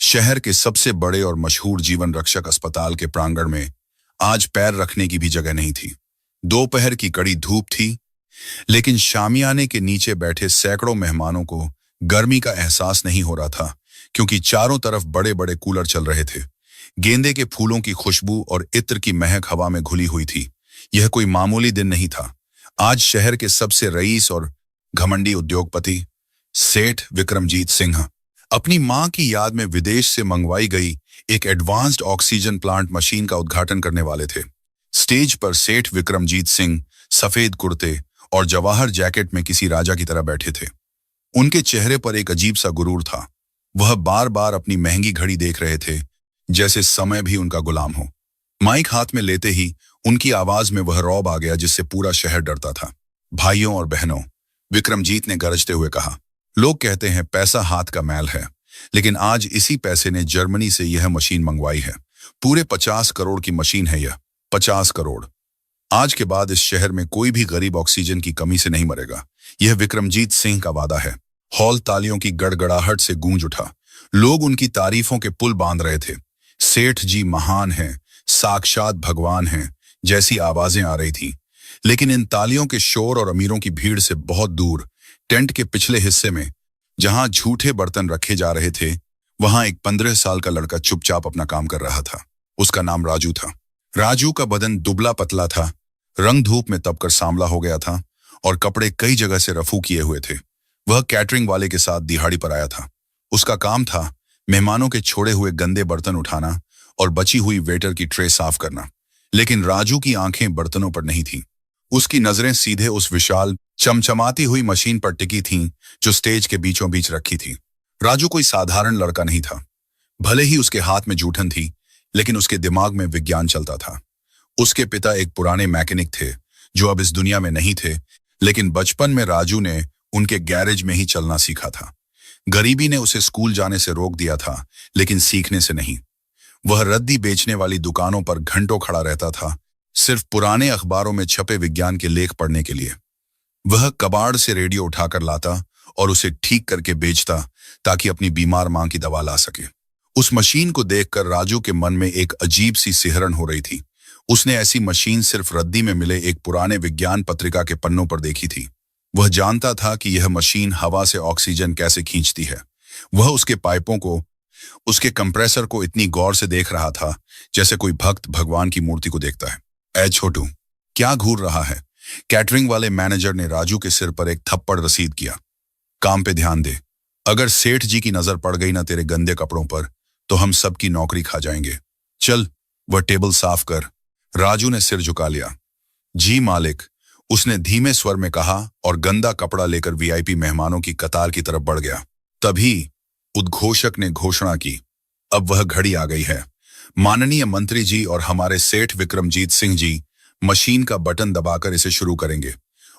शहर के सबसे बड़े और मशहूर जीवन रक्षक अस्पताल के प्रांगण में आज पैर रखने की भी जगह नहीं थी। दोपहर की कड़ी धूप थी, लेकिन शामियाने के नीचे बैठे सैकड़ों मेहमानों को गर्मी का एहसास नहीं हो रहा था, क्योंकि चारों तरफ बड़े बड़े कूलर चल रहे थे। गेंदे के फूलों की खुशबू और इत्र की महक हवा में घुली हुई थी। यह कोई मामूली दिन नहीं था। आज शहर के सबसे रईस और घमंडी उद्योगपति सेठ विक्रमजीत सिंह अपनी मां की याद में विदेश से मंगवाई गई एक एडवांस्ड ऑक्सीजन प्लांट मशीन का उद्घाटन करने वाले थे। स्टेज पर सेठ विक्रमजीत सिंह सफेद कुर्ते और जवाहर जैकेट में किसी राजा की तरह बैठे थे। उनके चेहरे पर एक अजीब सा गुरूर था। वह बार बार अपनी महंगी घड़ी देख रहे थे, जैसे समय भी उनका गुलाम हो। माइक हाथ में लेते ही उनकी आवाज में वह रौब आ गया जिससे पूरा शहर डरता था। भाइयों और बहनों, विक्रमजीत ने गरजते हुए कहा, लोग कहते हैं पैसा हाथ का मैल है, लेकिन आज इसी पैसे ने जर्मनी से यह मशीन मंगवाई है। पूरे 50 करोड़ की मशीन है यह, 50 करोड़। आज के बाद इस शहर में कोई भी गरीब ऑक्सीजन की कमी से नहीं मरेगा। यह विक्रमजीत सिंह का वादा है। हॉल तालियों की गड़गड़ाहट से गूंज उठा। लोग उनकी तारीफों के पुल बांध रहे थे। सेठ जी महान हैं, साक्षात भगवान हैं जैसी आवाजें आ रही थी। लेकिन इन तालियों के शोर और अमीरों की भीड़ से बहुत दूर टेंट के पिछले हिस्से में, जहां झूठे बर्तन रखे जा रहे थे, वहां एक 15 साल का लड़का चुपचाप अपना काम कर रहा था। उसका नाम राजू था। राजू का बदन दुबला पतला था, रंग धूप में तपकर सांवला हो गया था और कपड़े कई जगह से रफू किए हुए थे। वह कैटरिंग वाले के साथ दिहाड़ी पर आया था। उसका काम था मेहमानों के छोड़े हुए गंदे बर्तन उठाना और बची हुई वेटर की ट्रे साफ करना। लेकिन राजू की आंखें बर्तनों पर नहीं थीं। उसकी नजरें सीधे उस विशाल चमचमाती हुई मशीन पर टिकी थीं जो स्टेज के बीचों बीच रखी थी। राजू कोई साधारण लड़का नहीं था। भले ही उसके हाथ में जूठन थी, लेकिन उसके दिमाग में विज्ञान चलता था। उसके पिता एक पुराने मैकेनिक थे जो अब इस दुनिया में नहीं थे, लेकिन बचपन में राजू ने उनके गैरेज में ही चलना सीखा था। गरीबी ने उसे स्कूल जाने से रोक दिया था, लेकिन सीखने से नहीं। वह रद्दी बेचने वाली दुकानों पर घंटों खड़ा रहता था, सिर्फ पुराने अखबारों में छपे विज्ञान के लेख पढ़ने के लिए। वह कबाड़ से रेडियो उठाकर लाता और उसे ठीक करके बेचता ताकि अपनी बीमार मां की दवा ला सके। उस मशीन को देखकर राजू के मन में एक अजीब सी सिहरन हो रही थी। उसने ऐसी मशीन सिर्फ रद्दी में मिले एक पुराने विज्ञान पत्रिका के पन्नों पर देखी थी। वह जानता था कि यह मशीन हवा से ऑक्सीजन कैसे खींचती है। वह उसके पाइपों को, उसके कंप्रेसर को इतनी गौर से देख रहा था जैसे कोई भक्त भगवान की मूर्ति को देखता है। ऐ छोटू, क्या घूर रहा है? कैटरिंग वाले मैनेजर ने राजू के सिर पर एक थप्पड़ रसीद किया। काम पे ध्यान दे। अगर सेठ जी की नजर पड़ गई ना तेरे गंदे कपड़ों पर, तो हम सबकी नौकरी खा जाएंगे। चल, वह टेबल साफ कर। राजू ने सिर झुका लिया। जी मालिक, उसने धीमे स्वर में कहा और गंदा कपड़ा लेकर वीआईपी मेहमानों की कतार की तरफ बढ़ गया। तभी उद्घोषक ने घोषणा की, अब वह घड़ी आ गई है। माननीय मंत्री जी और हमारे सेठ विक्रमजीत सिंह जी मशीन का बटन दबाकर इसे शुरू करेंगे,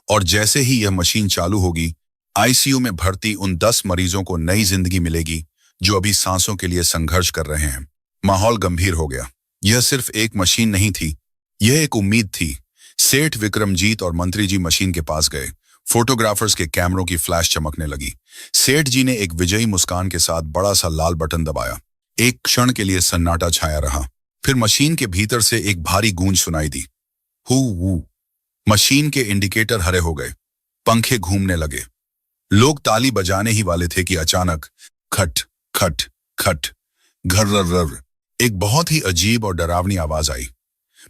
और जैसे ही यह मशीन चालू होगी, आईसीयू में भर्ती उन 10 मरीजों को नई जिंदगी मिलेगी जो अभी सांसों के लिए संघर्ष कर रहे हैं। माहौल गंभीर हो गया। यह सिर्फ एक मशीन नहीं थी, यह एक उम्मीद थी। सेठ विक्रमजीत और मंत्री जी मशीन के पास गए। फोटोग्राफर्स के कैमरों की फ्लैश चमकने लगी। सेठ जी ने एक विजयी मुस्कान के साथ बड़ा सा लाल बटन दबाया। एक क्षण के लिए सन्नाटा छाया रहा। फिर मशीन के भीतर से एक भारी गूंज सुनाई दी। हू वू। मशीन के इंडिकेटर हरे हो गए, पंखे घूमने लगे। लोग ताली बजाने ही वाले थे कि अचानक खट खट खट, घर्र, एक बहुत ही अजीब और डरावनी आवाज आई।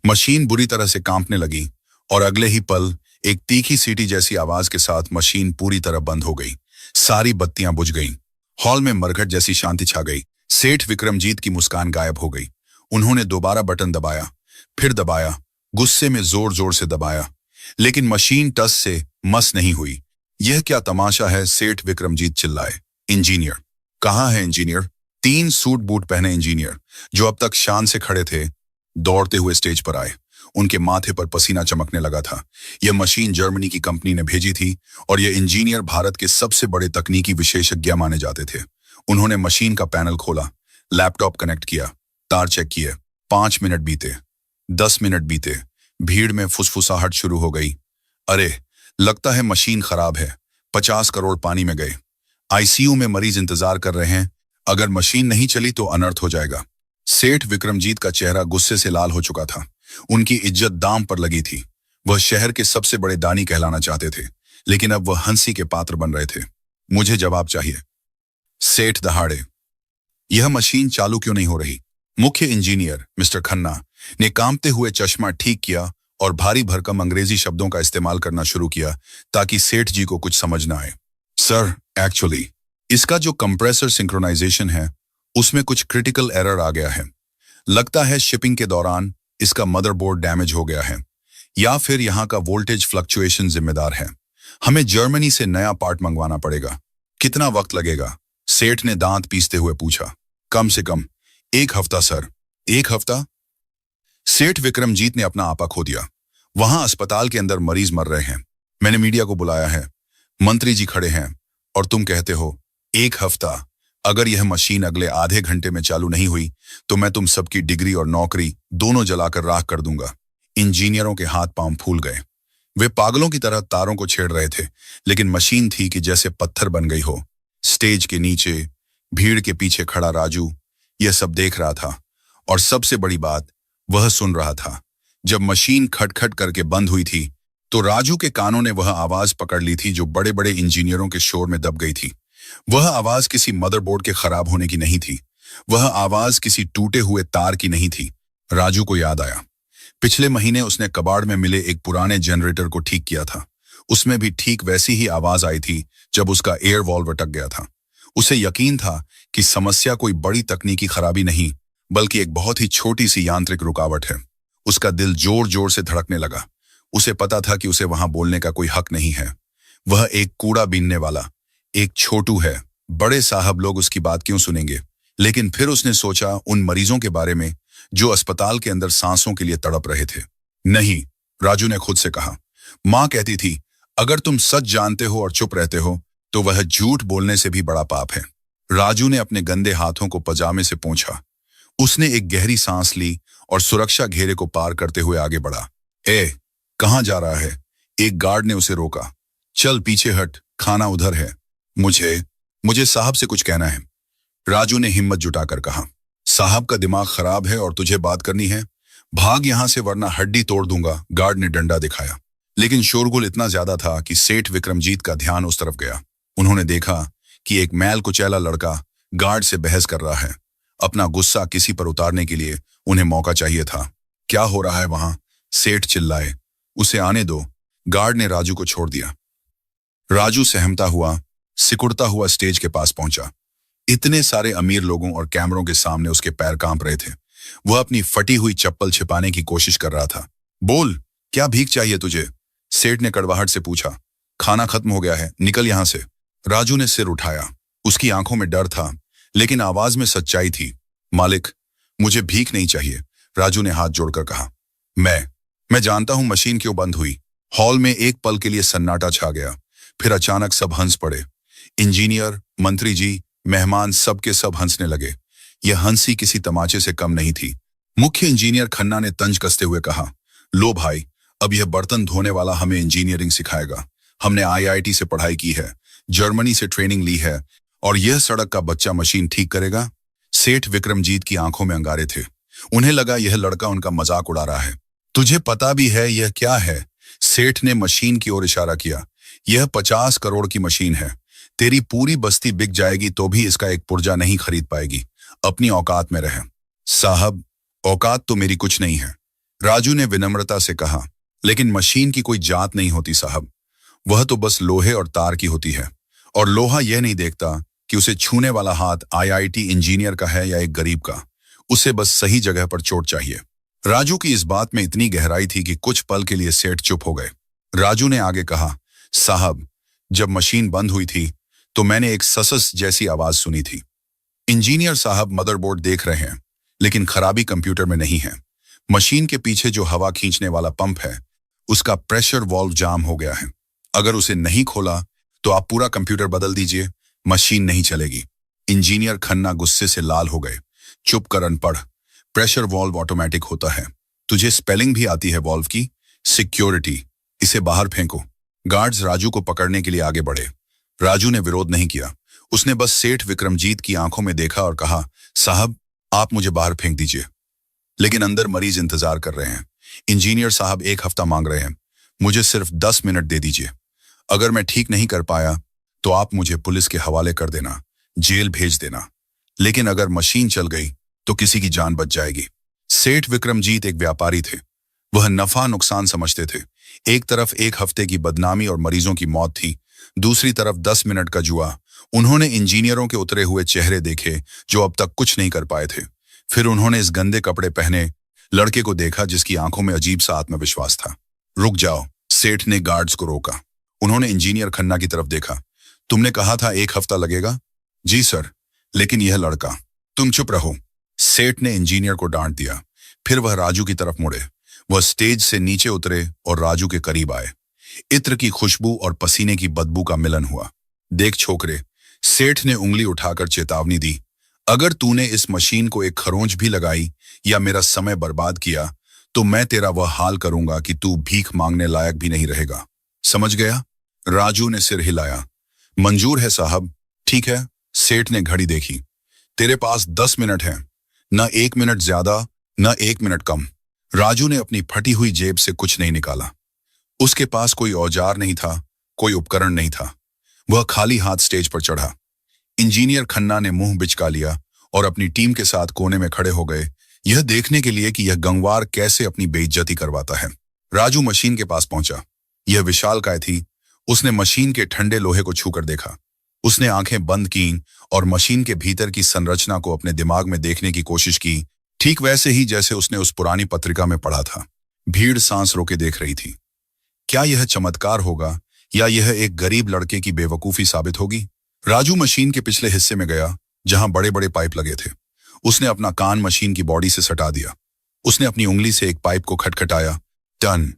मशीन बुरी तरह से कांपने लगी और अगले ही पल एक तीखी सीटी जैसी आवाज के साथ मशीन पूरी तरह बंद हो गई। सारी बत्तियां बुझ गईं। हॉल में मरघट जैसी शांति छा गई। सेठ विक्रमजीत की मुस्कान गायब हो गई। उन्होंने दोबारा बटन दबाया, फिर दबाया, गुस्से में जोर जोर से दबाया, लेकिन मशीन टस से मस नहीं हुई। यह क्या तमाशा है? सेठ विक्रमजीत चिल्लाए। इंजीनियर कहाँ है? इंजीनियर? 3 सूट बूट पहने इंजीनियर जो अब तक शान से खड़े थे, दौड़ते हुए स्टेज पर आए। उनके माथे पर पसीना चमकने लगा था। यह मशीन जर्मनी की कंपनी ने भेजी थी और यह इंजीनियर भारत के सबसे बड़े तकनीकी विशेषज्ञ माने जाते थे। उन्होंने मशीन का पैनल खोला, लैपटॉप कनेक्ट किया, तार चेक किए। 5 मिनट बीते, 10 मिनट बीते। भीड़ में फुसफुसाहट शुरू हो गई। अरे, लगता है मशीन खराब है। 50 करोड़ पानी में गए। आईसीयू में मरीज इंतजार कर रहे हैं। अगर मशीन नहीं चली तो अनर्थ हो जाएगा। सेठ विक्रमजीत का चेहरा गुस्से से लाल हो चुका था। उनकी इज्जत दांव पर लगी थी। वह शहर के सबसे बड़े दानी कहलाना चाहते थे, लेकिन अब वह हंसी के पात्र बन रहे थे। मुझे जवाब चाहिए। सेठ दहाड़े। यह मशीन चालू क्यों नहीं हो रही? मुख्य इंजीनियर मिस्टर खन्ना ने कांपते हुए चश्मा ठीक किया और भारी भरकम अंग्रेजी शब्दों का इस्तेमाल करना शुरू किया ताकि सेठ जी को कुछ समझ ना आए। सर, एक्चुअली इसका जो कंप्रेसर सिंक्रोनाइजेशन है उसमें कुछ क्रिटिकल एरर आ गया है। लगता है शिपिंग के दौरान इसका मदरबोर्ड डैमेज हो गया है, या फिर यहाँ का वोल्टेज फ्लक्चुएशन जिम्मेदार है। हमें जर्मनी से नया पार्ट मंगवाना पड़ेगा। कितना वक्त लगेगा? सेठ ने दांत पीसते हुए पूछा। कम से कम 1 हफ्ता सर। 1 हफ्ता? सेठ विक्रमजीत ने अपना आपा खो दिया। वहां अस्पताल के अंदर मरीज मर रहे हैं। मैंने मीडिया को बुलाया है, मंत्री जी खड़े हैं, और तुम कहते हो 1 हफ्ता। अगर यह मशीन अगले आधे घंटे में चालू नहीं हुई तो मैं तुम सबकी डिग्री और नौकरी दोनों जलाकर राख कर दूंगा। इंजीनियरों के हाथ पांव फूल गए। वे पागलों की तरह तारों को छेड़ रहे थे, लेकिन मशीन थी कि जैसे पत्थर बन गई हो। स्टेज के नीचे भीड़ के पीछे खड़ा राजू यह सब देख रहा था, और सबसे बड़ी बात, वह सुन रहा था। जब मशीन खटखट करके बंद हुई थी तो राजू के कानों ने वह आवाज पकड़ ली थी जो बड़े बड़े इंजीनियरों के शोर में दब गई थी। वह आवाज किसी मदरबोर्ड के खराब होने की नहीं थी। वह आवाज किसी टूटे हुए तार की नहीं थी। राजू को याद आया, पिछले महीने उसने कबाड़ में मिले एक पुराने जनरेटर को ठीक किया था। उसमें भी ठीक वैसी ही आवाज आई थी जब उसका एयर वॉल्व अटक गया था। उसे यकीन था कि समस्या कोई बड़ी तकनीकी खराबी नहीं, बल्कि एक बहुत ही छोटी सी यांत्रिक रुकावट है। उसका दिल जोर जोर से धड़कने लगा। उसे पता था कि उसे वहां बोलने का कोई हक नहीं है। वह एक कूड़ा बीनने वाला, एक छोटू है। बड़े साहब लोग उसकी बात क्यों सुनेंगे? लेकिन फिर उसने सोचा उन मरीजों के बारे में जो अस्पताल के अंदर सांसों के लिए तड़प रहे थे। नहीं, राजू ने खुद से कहा। मां कहती थी, अगर तुम सच जानते हो और चुप रहते हो तो वह झूठ बोलने से भी बड़ा पाप है। राजू ने अपने गंदे हाथों को पजामे से पोंछा। उसने एक गहरी सांस ली और सुरक्षा घेरे को पार करते हुए आगे बढ़ा। कहां जा रहा है? एक गार्ड ने उसे रोका। चल पीछे हट, खाना उधर है। मुझे साहब से कुछ कहना है, राजू ने हिम्मत जुटाकर कहा। साहब का दिमाग खराब है और तुझे बात करनी है? भाग यहां से वरना हड्डी तोड़ दूंगा, गार्ड ने डंडा दिखाया। लेकिन शोरगुल इतना ज्यादा था कि सेठ विक्रमजीत का ध्यान उस तरफ गया। उन्होंने देखा कि एक मैल कुचैला लड़का गार्ड से बहस कर रहा है। अपना गुस्सा किसी पर उतारने के लिए उन्हें मौका चाहिए था। क्या हो रहा है वहां? सेठ चिल्लाए। उसे आने दो। गार्ड ने राजू को छोड़ दिया। राजू सहमता हुआ, सिकुड़ता हुआ स्टेज के पास पहुंचा। इतने सारे अमीर लोगों और कैमरों के सामने उसके पैर कांप रहे थे। वह अपनी फटी हुई चप्पल छिपाने की कोशिश कर रहा था। बोल, क्या भीख चाहिए तुझे? सेठ ने कड़वाहट से पूछा। खाना खत्म हो गया है, निकल यहां से। राजू ने सिर उठाया। उसकी आंखों में डर था, लेकिन आवाज में सच्चाई थी। मालिक, मुझे भीख नहीं चाहिए, राजू ने हाथ जोड़कर कहा। मैं जानता हूं मशीन क्यों बंद हुई। हॉल में एक पल के लिए सन्नाटा छा गया। फिर अचानक सब हंस पड़े। इंजीनियर, मंत्री जी, मेहमान, सब के सब हंसने लगे। यह हंसी किसी तमाचे से कम नहीं थी। मुख्य इंजीनियर खन्ना ने तंज कसते हुए कहा, लो भाई, अब यह बर्तन धोने वाला हमें इंजीनियरिंग सिखाएगा। हमने आईआईटी से पढ़ाई की है, जर्मनी से ट्रेनिंग ली है, और यह सड़क का बच्चा मशीन ठीक करेगा? सेठ विक्रमजीत की आंखों में अंगारे थे। उन्हें लगा यह लड़का उनका मजाक उड़ा रहा है। तुझे पता भी है यह क्या है? सेठ ने मशीन की ओर इशारा किया। यह 50 करोड़ की मशीन है। तेरी पूरी बस्ती बिक जाएगी तो भी इसका एक पुर्जा नहीं खरीद पाएगी। अपनी औकात में रह। साहब, औकात तो मेरी कुछ नहीं है, राजू ने विनम्रता से कहा। लेकिन मशीन की कोई जात नहीं होती साहब। वह तो बस लोहे और तार की होती है, और लोहा यह नहीं देखता कि उसे छूने वाला हाथ आईआईटी इंजीनियर का है या एक गरीब का। उसे बस सही जगह पर चोट चाहिए। राजू की इस बात में इतनी गहराई थी कि कुछ पल के लिए सेठ चुप हो गए। राजू ने आगे कहा, साहब, जब मशीन बंद हुई थी तो मैंने एक ससस जैसी आवाज सुनी थी। इंजीनियर साहब, मदरबोर्ड देख रहे हैं, लेकिन खराबी कंप्यूटर में नहीं है। मशीन के पीछे जो हवा खींचने वाला पंप है, उसका प्रेशर वॉल्व जाम हो गया है। अगर उसे नहीं खोला तो आप पूरा कंप्यूटर बदल दीजिए, मशीन नहीं चलेगी। इंजीनियर खन्ना गुस्से से लाल हो गए। चुप कर अनपढ़, प्रेशर वॉल्व ऑटोमेटिक होता है। तुझे स्पेलिंग भी आती है वॉल्व की? सिक्योरिटी। इसे बाहर फेंको। गार्ड्स राजू को पकड़ने के लिए आगे बढ़े। राजू ने विरोध नहीं किया। उसने बस सेठ विक्रमजीत की आंखों में देखा और कहा, साहब, आप मुझे बाहर फेंक दीजिए। लेकिन अंदर मरीज इंतजार कर रहे हैं। इंजीनियर साहब 1 हफ्ता मांग रहे हैं। मुझे सिर्फ 10 मिनट दे दीजिए। अगर मैं ठीक नहीं कर पाया तो आप मुझे पुलिस के हवाले कर देना, जेल भेज देना। लेकिन अगर मशीन चल गई तो किसी की जान बच जाएगी। सेठ विक्रमजीत एक व्यापारी थे। वह नफा नुकसान समझते थे। एक तरफ 1 हफ्ते की बदनामी और मरीजों की मौत थी, दूसरी तरफ 10 मिनट का जुआ। उन्होंने इंजीनियरों के उतरे हुए चेहरे देखे जो अब तक कुछ नहीं कर पाए थे। फिर उन्होंने इस गंदे कपड़े पहने लड़के को देखा जिसकी आंखों में अजीब सा आत्मविश्वास था। रुक जाओ, सेठ ने गार्ड्स को रोका। उन्होंने इंजीनियर खन्ना की तरफ देखा। तुमने कहा था 1 हफ्ता लगेगा? जी सर, लेकिन यह लड़का। तुम चुप रहो, सेठ ने इंजीनियर को डांट दिया। फिर वह राजू की तरफ मुड़े। वह स्टेज से नीचे उतरे और राजू के करीब आए। इत्र की खुशबू और पसीने की बदबू का मिलन हुआ। देख छोकरे, सेठ ने उंगली उठाकर चेतावनी दी, अगर तूने इस मशीन को एक खरोंच भी लगाई या मेरा समय बर्बाद किया तो मैं तेरा वह हाल करूंगा कि तू भीख मांगने लायक भी नहीं रहेगा। समझ गया? राजू ने सिर हिलाया। मंजूर है साहब। ठीक है। सेठ ने घड़ी देखी। तेरे पास 10 मिनट हैं, न 1 मिनट ज्यादा न 1 मिनट कम। राजू ने अपनी फटी हुई जेब से कुछ नहीं निकाला। उसके पास कोई औजार नहीं था, कोई उपकरण नहीं था। वह खाली हाथ स्टेज पर चढ़ा। इंजीनियर खन्ना ने मुंह बिचका लिया और अपनी टीम के साथ कोने में खड़े हो गए, यह देखने के लिए कि यह गंवार कैसे अपनी बेइज्जती करवाता है। राजू मशीन के पास पहुंचा। यह विशालकाय थी। उसने मशीन के ठंडे लोहे को छूकर देखा। उसने आंखें बंद कीं और मशीन के भीतर की संरचना को अपने दिमाग में देखने की कोशिश की, ठीक वैसे ही जैसे उसने उस पुरानी पत्रिका में पढ़ा था। भीड़ सांस रोके देख रही थी। क्या यह चमत्कार होगा या यह एक गरीब लड़के की बेवकूफी साबित होगी? राजू मशीन के पिछले हिस्से में गया जहां बड़े बड़े पाइप लगे थे। उसने अपना कान मशीन की बॉडी से सटा दिया। उसने अपनी उंगली से एक पाइप को खटखटाया। टन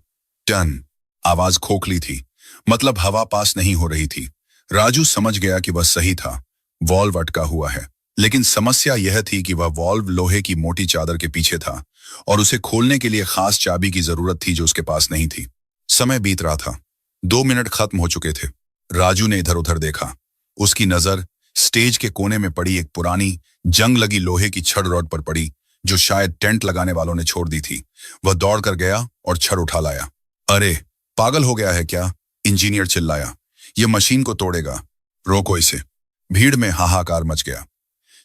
टन आवाज खोखली थी, मतलब हवा पास नहीं हो रही थी। राजू समझ गया कि वह सही था, वॉल्व अटका हुआ है। लेकिन समस्या यह थी कि वह वॉल्व लोहे की मोटी चादर के पीछे था और उसे खोलने के लिए खास चाबी की जरूरत थी जो उसके पास नहीं थी। समय बीत रहा था। 2 मिनट खत्म हो चुके थे। राजू ने इधर उधर देखा। उसकी नजर स्टेज के कोने में पड़ी एक पुरानी जंग लगी लोहे की छड़ रॉड पर पड़ी जो शायद टेंट लगाने वालों ने छोड़ दी थी। वह दौड़कर गया और छड़ उठा लाया। अरे, पागल हो गया है क्या? इंजीनियर चिल्लाया। यह मशीन को तोड़ेगा, रोको इसे। भीड़ में हाहाकार मच गया।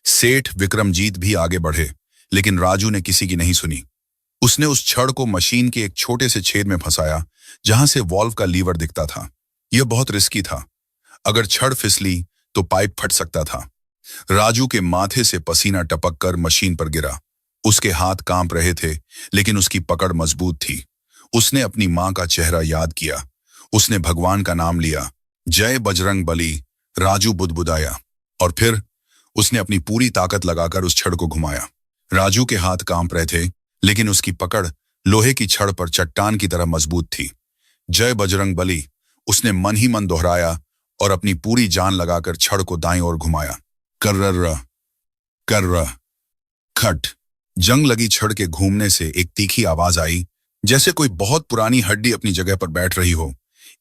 सेठ विक्रमजीत भी आगे बढ़े, लेकिन राजू ने किसी की नहीं सुनी। उसने उस छड़ को मशीन के एक छोटे से छेद में फंसाया जहां से वॉल्व का लीवर दिखता था। यह बहुत रिस्की था। अगर छड़ फिसली तो पाइप फट सकता था। राजू के माथे से पसीना टपक कर मशीन पर गिरा। उसके हाथ कांप रहे थे, लेकिन उसकी पकड़ मजबूत थी। उसने अपनी मां का चेहरा याद किया। उसने भगवान का नाम लिया, जय बजरंग बली। राजू बुदबुदाया और फिर उसने अपनी पूरी ताकत लगाकर उस छड़ को घुमाया। राजू के हाथ कांप रहे थे, लेकिन उसकी पकड़ लोहे की छड़ पर चट्टान की तरह मजबूत थी। जय बजरंग बली, उसने मन ही मन दोहराया और अपनी पूरी जान लगाकर छड़ को दाईं ओर घुमाया। कर्र कर्र खट। जंग लगी छड़ के घूमने से एक तीखी आवाज आई, जैसे कोई बहुत पुरानी हड्डी अपनी जगह पर बैठ रही हो।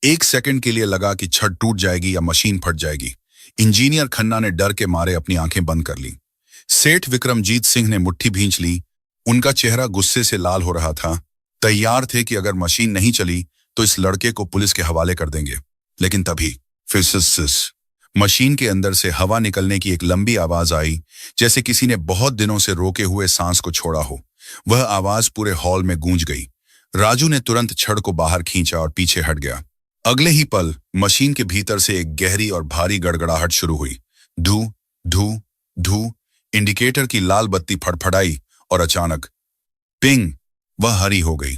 1 सेकंड के लिए लगा कि छड़ टूट जाएगी या मशीन फट जाएगी। इंजीनियर खन्ना ने डर के मारे अपनी आंखें बंद कर ली। सेठ विक्रमजीत सिंह ने मुट्ठी भींच ली। उनका चेहरा गुस्से से लाल हो रहा था। तैयार थे कि अगर मशीन नहीं चली तो इस लड़के को पुलिस के हवाले कर देंगे। लेकिन तभी फिस मशीन के अंदर से हवा निकलने की एक लंबी आवाज आई, जैसे किसी ने बहुत दिनों से रोके हुए सांस को छोड़ा हो। वह आवाज पूरे हॉल में गूंज गई। राजू ने तुरंत छड़ को बाहर खींचा और पीछे हट गया। अगले ही पल मशीन के भीतर से एक गहरी और भारी गड़गड़ाहट शुरू हुई। धू धू धू। इंडिकेटर की लाल बत्ती फड़फड़ाई और अचानक पिंग, वह हरी हो गई।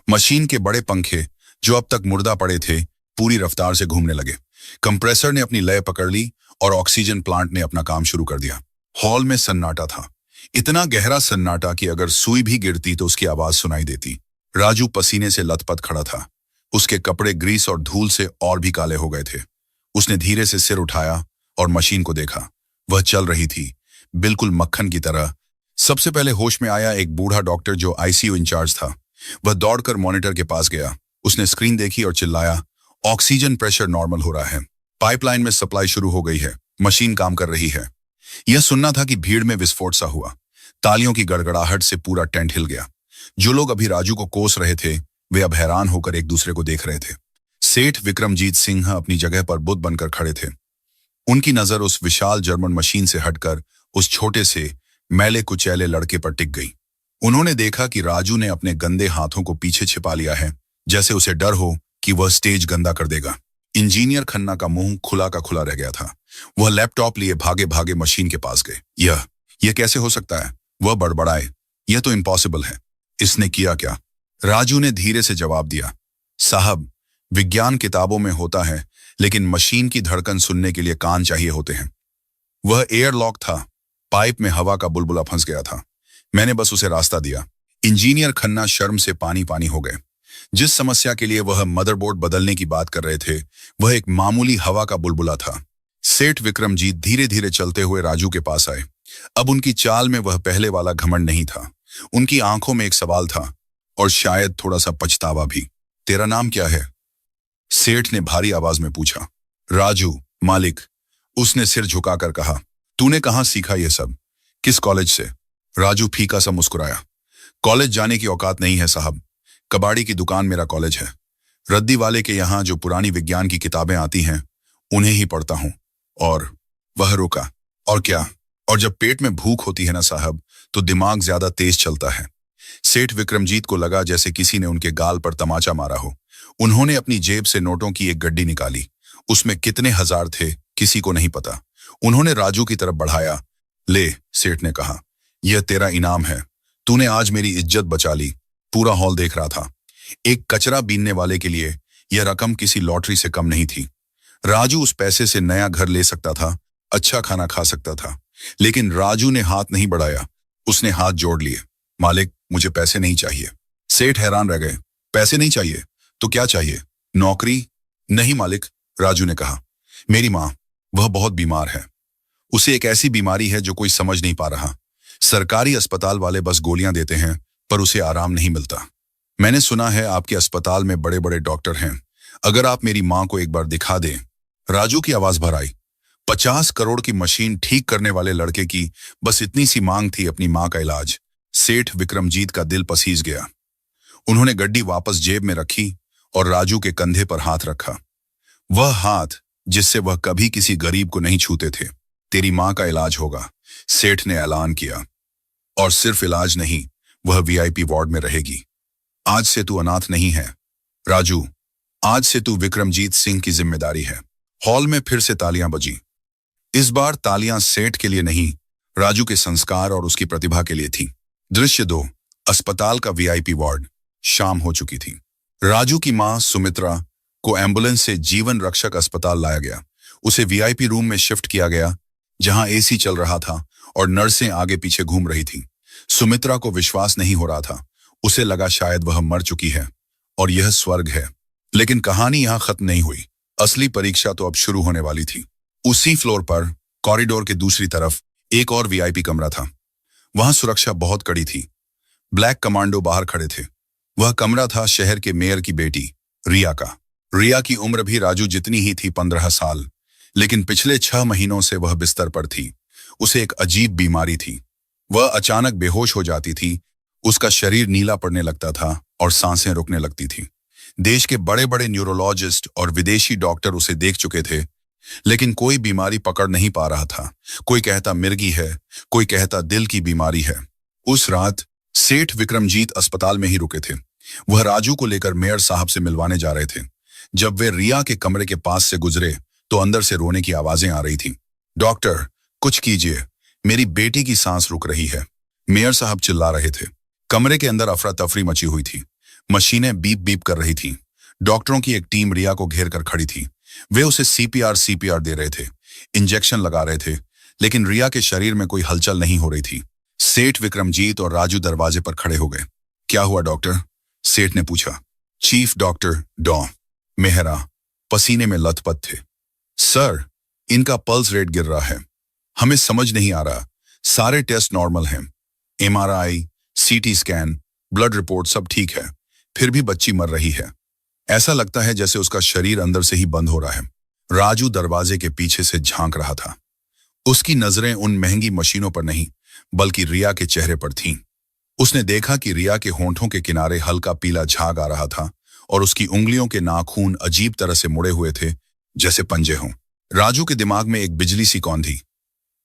मशीन के बड़े पंखे जो अब तक मुर्दा पड़े थे, पूरी रफ्तार से घूमने लगे। कंप्रेसर ने अपनी लय पकड़ ली और ऑक्सीजन प्लांट ने अपना काम शुरू कर दिया। हॉल में सन्नाटा था, इतना गहरा सन्नाटा कि अगर सुई भी गिरती तो उसकी आवाज सुनाई देती। राजू पसीने से लथपथ खड़ा था। उसके कपड़े ग्रीस और धूल से और भी काले हो गए थे। उसने धीरे से सिर उठाया और मशीन को देखा। वह चल रही थी, बिल्कुल मक्खन की तरह। सबसे पहले होश में आया एक बूढ़ा डॉक्टर जो आईसीयू इंचार्ज था। वह दौड़कर मॉनिटर के पास गया। उसने स्क्रीन देखी और चिल्लाया, ऑक्सीजन प्रेशर नॉर्मल हो रहा है, पाइपलाइन में सप्लाई शुरू हो गई है। मशीन काम कर रही है। यह सुनना था कि भीड़ में विस्फोट सा हुआ। तालियों की गड़गड़ाहट से पूरा टेंट हिल गया। जो लोग अभी राजू को कोस रहे थे वे अब हैरान होकर एक दूसरे को देख रहे थे। सेठ विक्रमजीत सिंह अपनी जगह पर बुद्ध बनकर खड़े थे। उनकी नजर उस विशाल जर्मन मशीन से हटकर उस छोटे से मैले कुचैले लड़के पर टिक गई। उन्होंने देखा कि राजू ने अपने गंदे हाथों को पीछे छिपा लिया है, जैसे उसे डर हो कि वह स्टेज गंदा कर देगा। इंजीनियर खन्ना का मुंह खुला का खुला रह गया था। वह लैपटॉप लिए भागे भागे मशीन के पास गए। यह कैसे हो सकता है? वह बड़बड़ाए। यह तो इम्पॉसिबल है। इसने किया क्या? राजू ने धीरे से जवाब दिया, साहब, विज्ञान किताबों में होता है, लेकिन मशीन की धड़कन सुनने के लिए कान चाहिए होते हैं। वह एयरलॉक था। पाइप में हवा का बुलबुला फंस गया था। मैंने बस उसे रास्ता दिया। इंजीनियर खन्ना शर्म से पानी पानी हो गए। जिस समस्या के लिए वह मदरबोर्ड बदलने की बात कर रहे थे वह एक मामूली हवा का बुलबुला था। सेठ विक्रमजीत धीरे धीरे चलते हुए राजू के पास आए। अब उनकी चाल में वह पहले वाला घमंड नहीं था। उनकी आंखों में एक सवाल था और शायद थोड़ा सा पछतावा भी। तेरा नाम क्या है? सेठ ने भारी आवाज में पूछा। राजू, मालिक, उसने सिर झुकाकर कहा। तूने कहां सीखा ये सब? किस कॉलेज से? राजू फीका सा मुस्कुराया। कॉलेज जाने की औकात नहीं है साहब। कबाड़ी की दुकान मेरा कॉलेज है। रद्दी वाले के यहाँ जो पुरानी विज्ञान की किताबें आती हैं उन्हें ही पढ़ता हूं। और वह रुका। और क्या? और जब पेट में भूख होती है ना साहब, तो दिमाग ज्यादा तेज चलता है। सेठ विक्रमजीत को लगा जैसे किसी ने उनके गाल पर तमाचा मारा हो। उन्होंने अपनी जेब से नोटों की एक गड्डी निकाली। उसमें कितने हजार थे किसी को नहीं पता। उन्होंने राजू की तरफ बढ़ाया। ले, सेठ ने कहा, यह तेरा इनाम है। तूने आज मेरी इज्जत बचा ली। पूरा हॉल देख रहा था। एक कचरा बीनने वाले के लिए यह रकम किसी लॉटरी से कम नहीं थी। राजू उस पैसे से नया घर ले सकता था, अच्छा खाना खा सकता था, लेकिन राजू ने हाथ नहीं बढ़ाया। उसने हाथ जोड़ लिए। मालिक, मुझे पैसे नहीं चाहिए। सेठ हैरान रह गए। पैसे नहीं चाहिए तो क्या चाहिए? नौकरी? नहीं मालिक, राजू ने कहा, मेरी माँ, वह बहुत बीमार है। उसे एक ऐसी बीमारी है जो कोई समझ नहीं पा रहा। सरकारी अस्पताल वाले बस गोलियां देते हैं पर उसे आराम नहीं मिलता। मैंने सुना है आपके अस्पताल में बड़े बड़े डॉक्टर हैं। अगर आप मेरी माँ को एक बार दिखा दें। राजू की आवाज भर आई। 50 करोड़ की मशीन ठीक करने वाले लड़के की बस इतनी सी मांग थी, अपनी माँ का इलाज। सेठ विक्रमजीत का दिल पसीज गया। उन्होंने गड्डी वापस जेब में रखी और राजू के कंधे पर हाथ रखा। वह हाथ जिससे वह कभी किसी गरीब को नहीं छूते थे। तेरी माँ का इलाज होगा, सेठ ने ऐलान किया। और सिर्फ इलाज नहीं, वह वीआईपी वार्ड में रहेगी। आज से तू अनाथ नहीं है राजू। आज से तू विक्रमजीत सिंह की जिम्मेदारी है। हॉल में फिर से तालियां बजी। इस बार तालियां सेठ के लिए नहीं, राजू के संस्कार और उसकी प्रतिभा के लिए थी। दृश्य 2, अस्पताल का वीआईपी वार्ड। शाम हो चुकी थी। राजू की मां सुमित्रा को एम्बुलेंस से जीवन रक्षक अस्पताल लाया गया। उसे वीआईपी रूम में शिफ्ट किया गया, जहां एसी चल रहा था और नर्सें आगे पीछे घूम रही थीं। सुमित्रा को विश्वास नहीं हो रहा था। उसे लगा शायद वह मर चुकी है और यह स्वर्ग है। लेकिन कहानी यहां खत्म नहीं हुई। असली परीक्षा तो अब शुरू होने वाली थी। उसी फ्लोर पर कॉरिडोर के दूसरी तरफ एक और वीआईपी कमरा था। वहां सुरक्षा बहुत कड़ी थी। ब्लैक कमांडो बाहर खड़े थे। वह कमरा था शहर के मेयर की बेटी रिया का। रिया की उम्र भी राजू जितनी ही थी, 15 साल। लेकिन पिछले 6 महीनों से वह बिस्तर पर थी। उसे एक अजीब बीमारी थी। वह अचानक बेहोश हो जाती थी। उसका शरीर नीला पड़ने लगता था और सांसें रुकने लगती थी। देश के बड़े बड़े न्यूरोलॉजिस्ट और विदेशी डॉक्टर उसे देख चुके थे, लेकिन कोई बीमारी पकड़ नहीं पा रहा था। कोई कहता मिर्गी है, कोई कहता दिल की बीमारी है। उस रात सेठ विक्रमजीत अस्पताल में ही रुके थे। वह राजू को लेकर मेयर साहब से मिलवाने जा रहे थे। जब वे रिया के कमरे के पास से गुजरे तो अंदर से रोने की आवाजें आ रही थीं। डॉक्टर, कुछ कीजिए, मेरी बेटी की सांस रुक रही है, मेयर साहब चिल्ला रहे थे। कमरे के अंदर अफरा तफरी मची हुई थी। मशीनें बीप बीप कर रही थीं। डॉक्टरों की एक टीम रिया को घेर कर खड़ी थी। वे उसे सीपीआर दे रहे थे, इंजेक्शन लगा रहे थे, लेकिन रिया के शरीर में कोई हलचल नहीं हो रही थी। सेठ विक्रमजीत और राजू दरवाजे पर खड़े हो गए। क्या हुआ डॉक्टर? सेठ ने पूछा। चीफ डॉक्टर डॉ मेहरा पसीने में लथपथ थे। सर, इनका पल्स रेट गिर रहा है। हमें समझ नहीं आ रहा। सारे टेस्ट नॉर्मल हैं, MRI, CT scan, blood report सब ठीक है, फिर भी बच्ची मर रही है। ऐसा लगता है जैसे उसका शरीर अंदर से ही बंद हो रहा है। राजू दरवाजे के पीछे से झांक रहा था। उसकी नजरें उन महंगी मशीनों पर नहीं बल्कि रिया के चेहरे पर थीं। उसने देखा कि रिया के होंठों के किनारे हल्का पीला झाग आ रहा था और उसकी उंगलियों के नाखून अजीब तरह से मुड़े हुए थे, जैसे पंजे हों। राजू के दिमाग में एक बिजली सी कौंधी।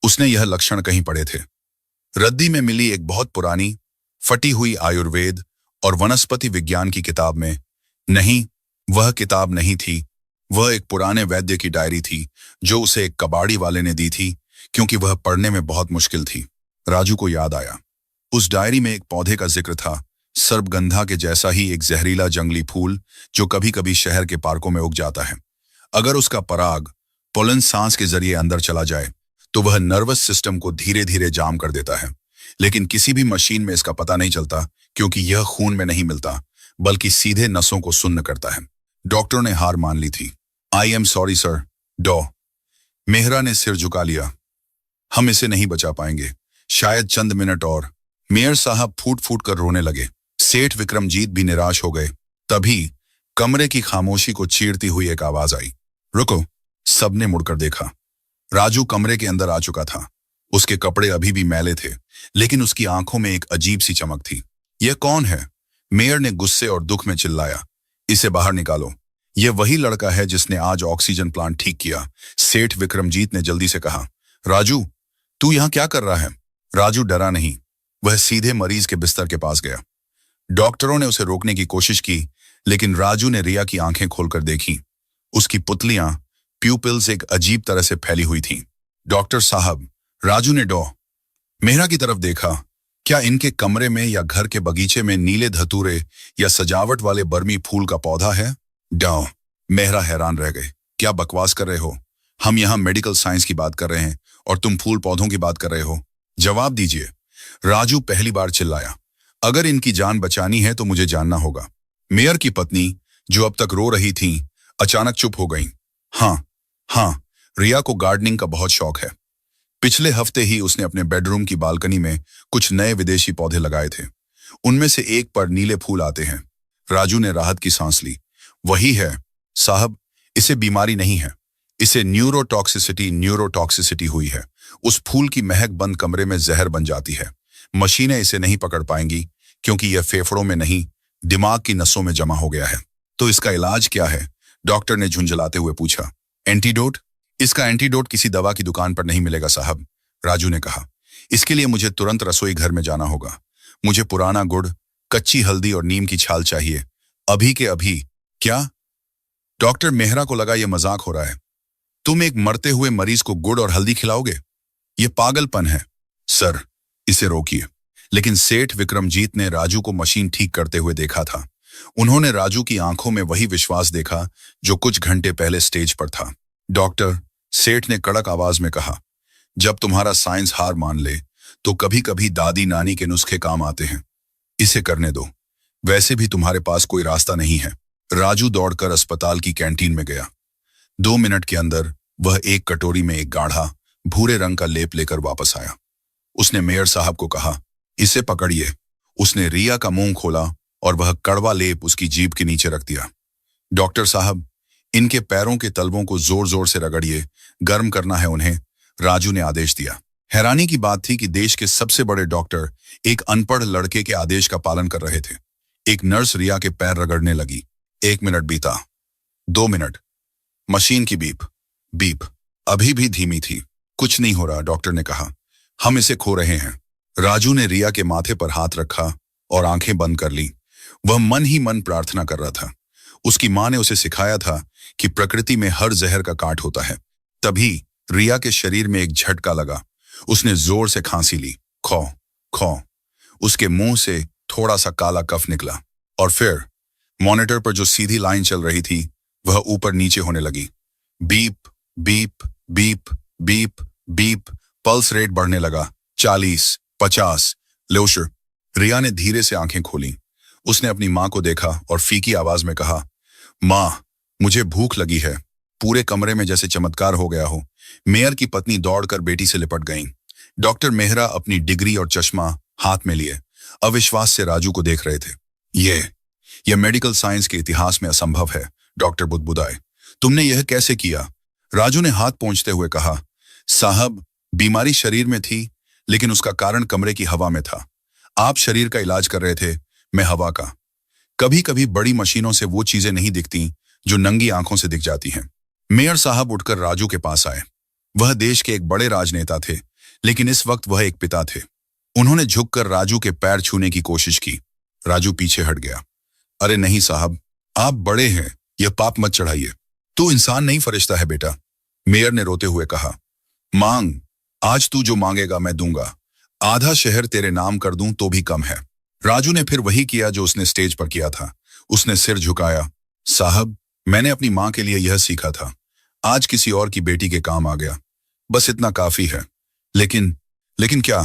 उसने यह लक्षण कहीं पढ़े थे। रद्दी में मिली एक बहुत पुरानी फटी हुई आयुर्वेद और वनस्पति विज्ञान की किताब में। नहीं, वह किताब नहीं थी। वह एक पुराने वैद्य की डायरी थी जो उसे एक कबाड़ी वाले ने दी थी, क्योंकि वह पढ़ने में बहुत मुश्किल थी। राजू को याद आया, उस डायरी में एक पौधे का जिक्र था, सर्पगंधा के जैसा ही एक जहरीला जंगली फूल जो कभी कभी शहर के पार्कों में उग जाता है। अगर उसका पराग पोलन सांस के जरिए अंदर चला जाए तो वह नर्वस सिस्टम को धीरे धीरे जाम कर देता है। लेकिन किसी भी मशीन में इसका पता नहीं चलता, क्योंकि यह खून में नहीं मिलता बल्कि सीधे नसों को सुन्न करता है। डॉक्टर ने हार मान ली थी। आई एम सॉरी सर, डॉ। मेहरा ने सिर झुका लिया। हम इसे नहीं बचा पाएंगे, शायद चंद मिनट और। मेयर साहब फूट फूट कर रोने लगे। सेठ विक्रमजीत भी निराश हो गए। तभी कमरे की खामोशी को चीरती हुई एक आवाज आई, रुको। सबने मुड़कर देखा। राजू कमरे के अंदर आ चुका था। उसके कपड़े अभी भी मैले थे, लेकिन उसकी आंखों में एक अजीब सी चमक थी। यह कौन है? मेयर ने गुस्से और दुख में चिल्लाया। इसे बाहर निकालो। यह वही लड़का है जिसने आज ऑक्सीजन प्लांट ठीक किया। सेठ विक्रमजीत ने जल्दी से कहा। राजू, तू यहां क्या कर रहा है? राजू डरा नहीं। वह सीधे मरीज के बिस्तर के पास गया। डॉक्टरों ने उसे रोकने की कोशिश की, लेकिन राजू ने रिया की आंखें खोलकर देखी। उसकी पुतलियां, प्यूपिल्स एक अजीब तरह से फैली हुई थीं। डॉक्टर साहब, राजू ने डॉ मेहरा की तरफ देखा। क्या इनके कमरे में या घर के बगीचे में नीले धतूरे या सजावट वाले बर्मी फूल का पौधा है? डॉ मेहरा हैरान रह गए। क्या बकवास कर रहे हो? हम यहाँ मेडिकल साइंस की बात कर रहे हैं और तुम फूल पौधों की बात कर रहे हो। जवाब दीजिए। राजू पहली बार चिल्लाया। अगर इनकी जान बचानी है तो मुझे जानना होगा। मेयर की पत्नी, जो अब तक रो रही थी, अचानक चुप हो गई। हाँ, रिया को गार्डनिंग का बहुत शौक है। पिछले हफ्ते ही उसने अपने बेडरूम की बालकनी में कुछ नए विदेशी पौधे लगाए थे। उनमें से एक पर नीले फूल आते हैं। राजू ने राहत की सांस ली। वही है साहब, इसे बीमारी नहीं है, इसे न्यूरोटॉक्सिसिटी हुई है। उस फूल की महक बंद कमरे में जहर बन जाती है। मशीनें इसे नहीं पकड़ पाएंगी, क्योंकि यह फेफड़ों में नहीं, दिमाग की नसों में जमा हो गया है। तो इसका इलाज क्या है? डॉक्टर ने झुंझलाते हुए पूछा। एंटीडोट? इसका एंटीडोट किसी दवा की दुकान पर नहीं मिलेगा साहब, राजू ने कहा। इसके लिए मुझे तुरंत रसोई घर में जाना होगा। मुझे पुराना गुड़, कच्ची हल्दी और नीम की छाल चाहिए, अभी के अभी। क्या? डॉक्टर मेहरा को लगा यह मजाक हो रहा है। तुम एक मरते हुए मरीज को गुड़ और हल्दी खिलाओगे? यह पागलपन है। सर, इसे रोकिए। लेकिन सेठ विक्रमजीत ने राजू को मशीन ठीक करते हुए देखा था। उन्होंने राजू की आंखों में वही विश्वास देखा जो कुछ घंटे पहले स्टेज पर था। डॉक्टर, सेठ ने कड़क आवाज में कहा, जब तुम्हारा साइंस हार मान ले तो कभी कभी दादी नानी के नुस्खे काम आते हैं। इसे करने दो, वैसे भी तुम्हारे पास कोई रास्ता नहीं है। राजू दौड़कर अस्पताल की कैंटीन में गया। 2 मिनट के अंदर वह एक कटोरी में एक गाढ़ा भूरे रंग का लेप लेकर वापस आया। उसने मेयर साहब को कहा, इसे पकड़िए। उसने रिया का मुंह खोला और वह कड़वा लेप उसकी जीभ के नीचे रख दिया। डॉक्टर साहब, इनके पैरों के तलवों को जोर जोर से रगड़िए, गर्म करना है उन्हें, राजू ने आदेश दिया। हैरानी की बात थी कि देश के सबसे बड़े डॉक्टर एक अनपढ़ लड़के के आदेश का पालन कर रहे थे। एक नर्स रिया के पैर रगड़ने लगी। 1 मिनट बीता, 2 मिनट। मशीन की बीप बीप अभी भी धीमी थी। कुछ नहीं हो रहा, डॉक्टर ने कहा। हम इसे खो रहे हैं। राजू ने रिया के माथे पर हाथ रखा और आंखें बंद कर ली। वह मन ही मन प्रार्थना कर रहा था। उसकी मां ने उसे सिखाया था कि प्रकृति में हर जहर का काट होता है। तभी रिया के शरीर में एक झटका लगा। उसने जोर से खांसी ली। खौ खौ। उसके मुंह से थोड़ा सा काला कफ निकला और फिर मॉनिटर पर जो सीधी लाइन चल रही थी वह ऊपर नीचे होने लगी। Beep beep beep beep beep. Pulse rate बढ़ने लगा। 40, 50। लोशर। रिया ने धीरे से आंखें खोली। उसने अपनी मां को देखा और फीकी आवाज में कहा, मां, मुझे भूख लगी है। पूरे कमरे में जैसे चमत्कार हो गया हो। मेयर की पत्नी दौड़कर बेटी से लिपट गई। डॉक्टर मेहरा अपनी डिग्री और चश्मा हाथ में लिए अविश्वास से राजू को देख रहे थे। यह मेडिकल साइंस के इतिहास में असंभव है, डॉक्टर बुदबुदाए। तुमने यह कैसे किया? राजू ने हाथ पोंछते हुए कहा, साहब, बीमारी शरीर में थी, लेकिन उसका कारण कमरे की हवा में था। आप शरीर का इलाज कर रहे थे, मैं हवा का। कभी कभी बड़ी मशीनों से वो चीजें नहीं दिखती जो नंगी आंखों से दिख जाती हैं। मेयर साहब उठकर राजू के पास आए। वह देश के एक बड़े राजनेता थे, लेकिन इस वक्त वह एक पिता थे। उन्होंने झुककर राजू के पैर छूने की कोशिश की। राजू पीछे हट गया। अरे नहीं साहब, आप बड़े हैं, यह पाप मत चढ़ाइए। तू इंसान नहीं फरिश्ता है बेटा, मेयर ने रोते हुए कहा। मांग, आज तू जो मांगेगा मैं दूंगा। आधा शहर तेरे नाम कर दूं तो भी कम है। राजू ने फिर वही किया जो उसने स्टेज पर किया था। उसने सिर झुकाया। साहब, मैंने अपनी मां के लिए यह सीखा था, आज किसी और की बेटी के काम आ गया, बस इतना काफी है। लेकिन लेकिन क्या?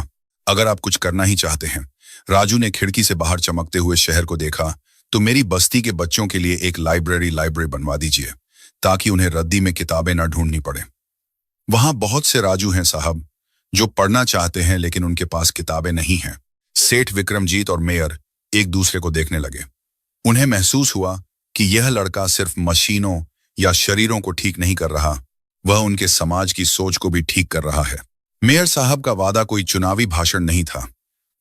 अगर आप कुछ करना ही चाहते हैं। राजू ने खिड़की से बाहर चमकते हुए शहर को देखा। तो मेरी बस्ती के बच्चों के लिए एक लाइब्रेरी बनवा दीजिए, ताकि उन्हें रद्दी में किताबें न ढूंढनी पड़े। वहां बहुत से राजू हैं साहब, जो पढ़ना चाहते हैं लेकिन उनके पास किताबें नहीं हैं। सेठ विक्रमजीत और मेयर एक दूसरे को देखने लगे। उन्हें महसूस हुआ कि यह लड़का सिर्फ मशीनों या शरीरों को ठीक नहीं कर रहा, वह उनके समाज की सोच को भी ठीक कर रहा है। मेयर साहब का वादा कोई चुनावी भाषण नहीं था।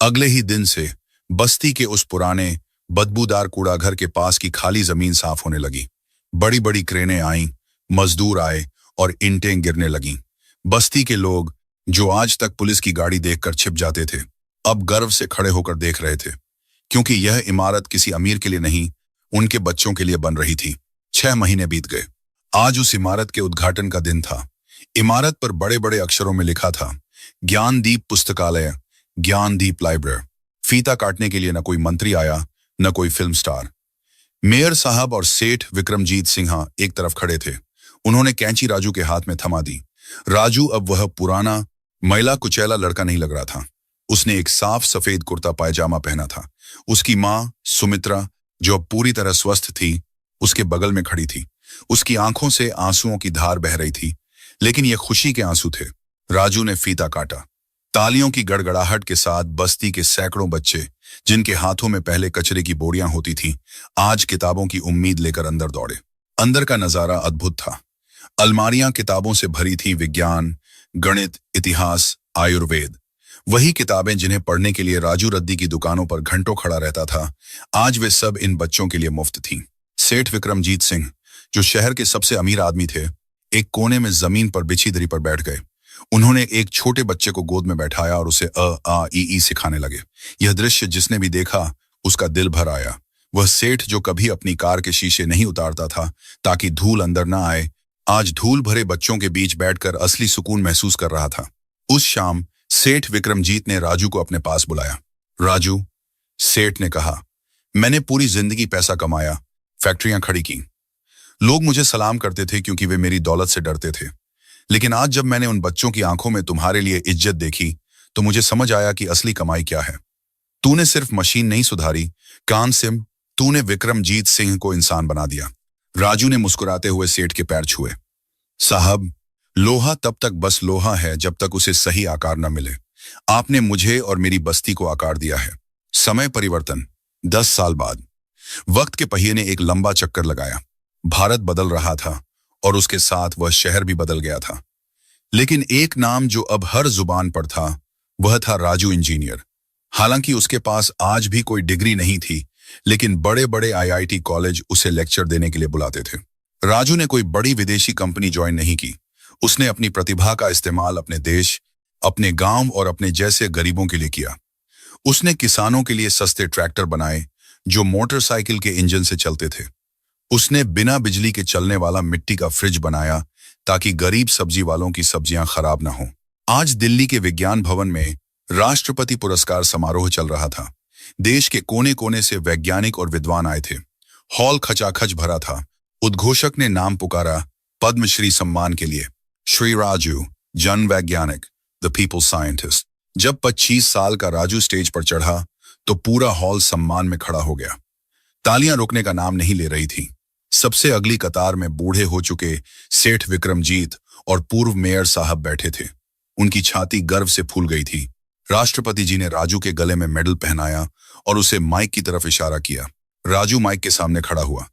अगले ही दिन से बस्ती के उस पुराने बदबूदार कूड़ाघर के पास की खाली जमीन साफ होने लगी। बड़ी बड़ी क्रेनें आईं, मजदूर आए और ईंटें गिरने लगीं। बस्ती के लोग, जो आज तक पुलिस की गाड़ी देखकर छिप जाते थे, अब गर्व से खड़े होकर देख रहे थे, क्योंकि यह इमारत किसी अमीर के लिए नहीं, उनके बच्चों के लिए बन रही थी। 6 महीने बीत गए। आज उस इमारत के उद्घाटन का दिन था। इमारत पर बड़े बड़े अक्षरों में लिखा था, ज्ञानदीप पुस्तकालय, ज्ञानदीप लाइब्रेरी। फीता काटने के लिए न कोई मंत्री आया, न कोई फिल्म स्टार। मेयर साहब और सेठ विक्रमजीत सिन्हा एक तरफ खड़े थे। उन्होंने कैंची राजू के हाथ में थमा दी। राजू अब वह पुराना मैला कुचैला लड़का नहीं लग रहा था। उसने एक साफ सफेद कुर्ता पायजामा पहना था। उसकी मां सुमित्रा, जो अब पूरी तरह स्वस्थ थी, उसके बगल में खड़ी थी। उसकी आंखों से आंसुओं की धार बह रही थी, लेकिन ये खुशी के आंसू थे। राजू ने फीता काटा। तालियों की गड़गड़ाहट के साथ बस्ती के सैकड़ों बच्चे, जिनके हाथों में पहले कचरे की बोरियां होती थीं, आज किताबों की उम्मीद लेकर अंदर दौड़े। अंदर का नजारा अद्भुत था। अलमारियां किताबों से भरी थीं, विज्ञान, गणित, इतिहास, आयुर्वेद। वही किताबें जिन्हें पढ़ने के लिए राजू रद्दी की दुकानों पर घंटों खड़ा रहता था, आज वे सब इन बच्चों के लिए मुफ्त थीं। सेठ विक्रमजीत सिंह, जो शहर के सबसे अमीर आदमी थे, एक कोने में जमीन पर बिछी दरी पर बैठ गए। उन्होंने एक छोटे बच्चे को गोद में बैठाया और उसे अ आ ई सिखाने लगे। यह दृश्य जिसने भी देखा, उसका दिल भर आया। वह सेठ जो कभी अपनी कार के शीशे नहीं उतारता था ताकि धूल अंदर न आए, आज धूल भरे बच्चों के बीच बैठकर असली सुकून महसूस कर रहा था। उस शाम सेठ विक्रमजीत ने राजू को अपने पास बुलाया। राजू, सेठ ने कहा, मैंने पूरी जिंदगी पैसा कमाया, फैक्ट्रियां खड़ी की। लोग मुझे सलाम करते थे क्योंकि वे मेरी दौलत से डरते थे। लेकिन आज जब मैंने उन बच्चों की आंखों में तुम्हारे लिए इज्जत देखी, तो मुझे समझ आया कि असली कमाई क्या है। तूने सिर्फ मशीन नहीं सुधारी, कान सिम, तूने विक्रमजीत सिंह को इंसान बना दिया। राजू ने मुस्कुराते हुए सेठ के पैर छुए। साहब, लोहा तब तक बस लोहा है जब तक उसे सही आकार न मिले। आपने मुझे और मेरी बस्ती को आकार दिया है। समय परिवर्तन। 10 साल बाद वक्त के पहिए ने एक लंबा चक्कर लगाया। भारत बदल रहा था और उसके साथ वह शहर भी बदल गया था। लेकिन एक नाम जो अब हर जुबान पर था, वह था राजू इंजीनियर। हालांकि उसके पास आज भी कोई डिग्री नहीं थी, लेकिन बड़े बड़े आईआईटी कॉलेज उसे लेक्चर देने के लिए बुलाते थे। राजू ने कोई बड़ी विदेशी कंपनी ज्वाइन नहीं की। उसने अपनी प्रतिभा का इस्तेमाल अपने देश, अपने गांव और अपने जैसे गरीबों के लिए किया। उसने किसानों के लिए सस्ते ट्रैक्टर बनाए जो मोटरसाइकिल के इंजन से चलते थे। उसने बिना बिजली के चलने वाला मिट्टी का फ्रिज बनाया ताकि गरीब सब्जी वालों की सब्जियां खराब ना हो। आज दिल्ली के विज्ञान भवन में राष्ट्रपति पुरस्कार समारोह चल रहा था। देश के कोने कोने से वैज्ञानिक और विद्वान आए थे। हॉल खचाखच भरा था। उद्घोषक ने नाम पुकारा पद्मश्री सम्मान के लिए। श्री राजू, जन वैज्ञानिक, द पीपल साइंटिस्ट। जब 25 साल का राजू स्टेज पर चढ़ा, तो पूरा हॉल सम्मान में खड़ा हो गया। तालियां रुकने का नाम नहीं ले रही थी। सबसे अगली कतार में बूढ़े हो चुके सेठ विक्रमजीत और पूर्व मेयर साहब बैठे थे। उनकी छाती गर्व से फूल गई थी। राष्ट्रपति जी ने राजू के गले में मेडल पहनाया और उसे माइक की तरफ इशारा किया। राजू माइक के सामने खड़ा हुआ।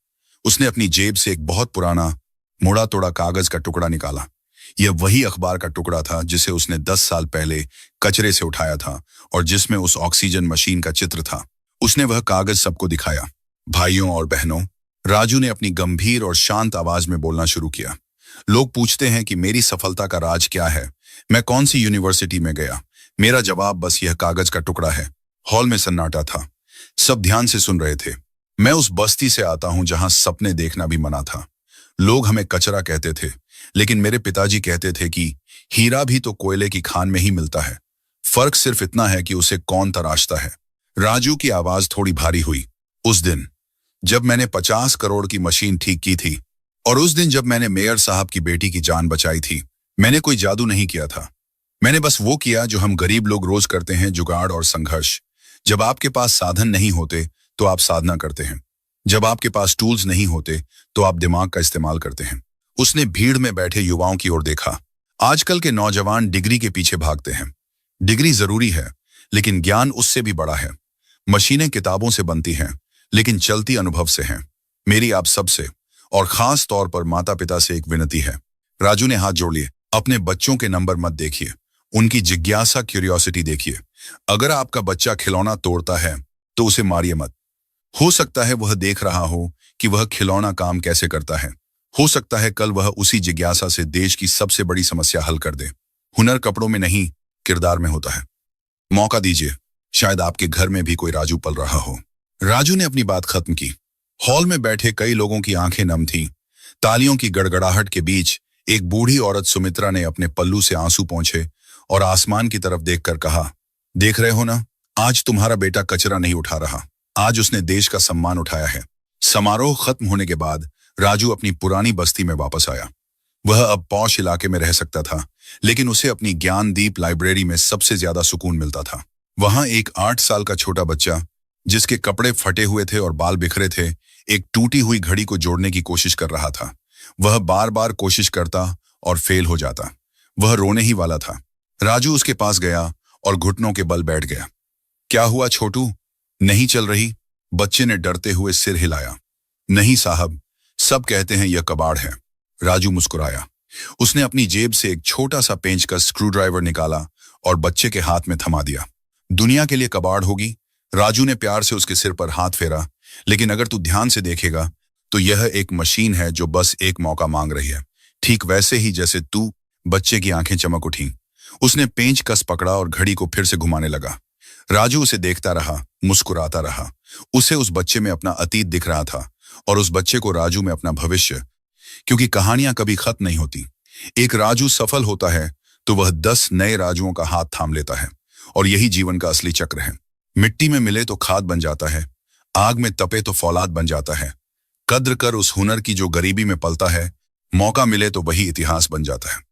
उसने अपनी जेब से एक बहुत पुराना मुड़ा तोड़ा कागज का टुकड़ा निकाला। यह वही अखबार का टुकड़ा था जिसे उसने 10 साल पहले कचरे से उठाया था और जिसमें उस ऑक्सीजन मशीन का चित्र था। उसने वह कागज सबको दिखाया। भाइयों और बहनों, राजू ने अपनी गंभीर और शांत आवाज में बोलना शुरू किया। लोग पूछते हैं कि मेरी सफलता का राज क्या है, मैं कौन सी यूनिवर्सिटी में गया। मेरा जवाब बस यह कागज का टुकड़ा है। हॉल में सन्नाटा था। सब ध्यान से सुन रहे थे। मैं उस बस्ती से आता हूं जहां सपने देखना भी मना था। लोग हमें कचरा कहते थे, लेकिन मेरे पिताजी कहते थे कि हीरा भी तो कोयले की खान में ही मिलता है। फर्क सिर्फ इतना है कि उसे कौन तराशता है। राजू की आवाज थोड़ी भारी हुई। उस दिन जब मैंने 50 करोड़ की मशीन ठीक की थी, और उस दिन जब मैंने मेयर साहब की बेटी की जान बचाई थी, मैंने कोई जादू नहीं किया था। मैंने बस वो किया जो हम गरीब लोग रोज करते हैं, जुगाड़ और संघर्ष। जब आपके पास साधन नहीं होते तो आप साधना करते हैं। जब आपके पास टूल्स नहीं होते तो आप दिमाग का इस्तेमाल करते हैं। उसने भीड़ में बैठे युवाओं की ओर देखा। आजकल के नौजवान डिग्री के पीछे भागते हैं। डिग्री जरूरी है, लेकिन ज्ञान उससे भी बड़ा है। मशीनें किताबों से बनती हैं, लेकिन चलती अनुभव से हैं। मेरी आप सबसे और खास तौर पर माता पिता से एक विनती है। राजू ने हाथ जोड़ लिए। अपने बच्चों के नंबर मत देखिए, उनकी जिज्ञासा, क्यूरियोसिटी देखिए। अगर आपका बच्चा खिलौना तोड़ता है तो उसे मारिए मत। हो सकता है वह देख रहा हो कि वह खिलौना काम कैसे करता है। हो सकता है कल वह उसी जिज्ञासा से देश की सबसे बड़ी समस्या हल कर दे। हुनर कपड़ों में नहीं, किरदार में होता है। मौका दीजिए, शायद आपके घर में भी कोई राजू पल रहा हो। राजू ने अपनी बात खत्म की। हॉल में बैठे कई लोगों की आंखें नम थीं। तालियों की गड़गड़ाहट के बीच एक बूढ़ी औरत सुमित्रा ने अपने पल्लू से आंसू पोंछे और आसमान की तरफ देखकर कहा, देख रहे हो ना, आज तुम्हारा बेटा कचरा नहीं उठा रहा, आज उसने देश का सम्मान उठाया है। समारोह खत्म होने के बाद राजू अपनी पुरानी बस्ती में वापस आया। वह अब पौश इलाके में रह सकता था, लेकिन उसे अपनी ज्ञानदीप लाइब्रेरी में सबसे ज्यादा सुकून मिलता था। वहां एक 8 साल का छोटा बच्चा, जिसके कपड़े फटे हुए थे और बाल बिखरे थे, एक टूटी हुई घड़ी को जोड़ने की कोशिश कर रहा था। वह बार बार कोशिश करता और फेल हो जाता। वह रोने ही वाला था। राजू उसके पास गया और घुटनों के बल बैठ गया। क्या हुआ छोटू, नहीं चल रही? बच्चे ने डरते हुए सिर हिलाया। नहीं साहब, सब कहते हैं यह कबाड़ है। राजू मुस्कुराया। उसने अपनी जेब से एक छोटा सा पेंचकस स्क्रूड्राइवर निकाला और बच्चे के हाथ में थमा दिया। दुनिया के लिए कबाड़ होगी? राजू ने प्यार से उसके सिर पर हाथ फेरा। लेकिन अगर तू ध्यान से देखेगा तो यह एक मशीन है जो बस एक मौका मांग रही है, ठीक वैसे ही जैसे तू। बच्चे की आंखें चमक उठी। उसने पेंचकस पकड़ा और घड़ी को फिर से घुमाने लगा। राजू उसे देखता रहा, मुस्कुराता रहा। उसे उस बच्चे में अपना अतीत दिख रहा था और उस बच्चे को राजू में अपना भविष्य। क्योंकि कहानियां कभी खत्म नहीं होती। एक राजू सफल होता है तो वह 10 नए राजुओं का हाथ थाम लेता है, और यही जीवन का असली चक्र है। मिट्टी में मिले तो खाद बन जाता है, आग में तपे तो फौलाद बन जाता है। कद्र कर उस हुनर की जो गरीबी में पलता है, मौका मिले तो वही इतिहास बन जाता है।